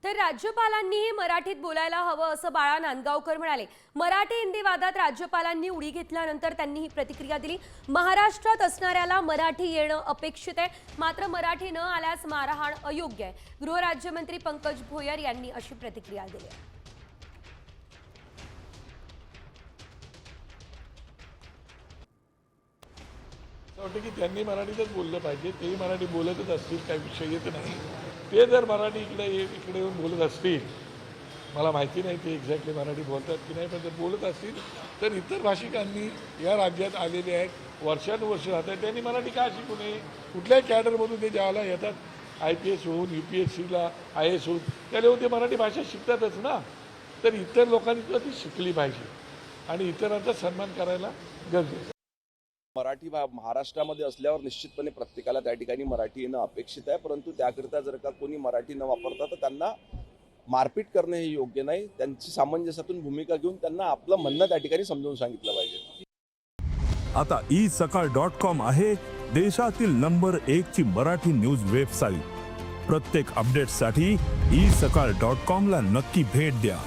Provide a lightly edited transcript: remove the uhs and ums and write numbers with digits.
तर राज्यपालांनीही मराठीत बोलायला हवं असं बाळा नांदगावकर म्हणाले। मराठी हिंदी वादात राज्यपालांनी उडी घेतल्यानंतर त्यांनी ही प्रतिक्रिया दिली। महाराष्ट्रात असणाऱ्याला मराठी येणं अपेक्षित आहे, मात्र मराठी न आल्यास मारहाण अयोग्य आहे। गृहराज्यमंत्री पंकज भोयर यांनी अशी प्रतिक्रिया दिली आहे। वाटतं की त्यांनी मराठीतच बोललं पाहिजे, तेही मराठी बोलतच असतील, काही विषय येत नाही। ते जर मराठी इकडे येऊन बोलत असतील, मला माहिती नाही ते एक्झॅक्टली मराठी बोलतात की नाही, पण जर बोलत असतील तर इतर भाषिकांनी या राज्यात आलेले आहेत, वर्षानुवर्ष राहतात, त्यांनी मराठी का शिकू नये? कुठल्याही कॅडरमधून ते ज्याला येतात, IPS होऊन UPSCला IAS होऊन त्याला ते मराठी भाषा शिकतातच ना। तर इतर लोकांनी सुद्धा ती शिकली पाहिजे आणि इतरांचा सन्मान करायला गरजेचं आहे। मराठी महाराष्ट्रामध्ये असल्यावर निश्चितपणे प्रत्येकाला त्या ठिकाणी मराठी येणं अपेक्षित आहे, परंतु त्याकरिता जर का कोणी मराठी न वापरता तर त्यांना मारपीट करणे हे योग्य नाही। त्यांची सामंजस्यातून भूमिका घेऊन त्यांना आपलं म्हणणं त्या ठिकाणी समजावून सांगितलं पाहिजे। आता isakal.com आहे देशातील नंबर 1 ची मराठी न्यूज वेबसाईट। प्रत्येक अपडेटसाठी isakal.com ला नक्की भेट द्या।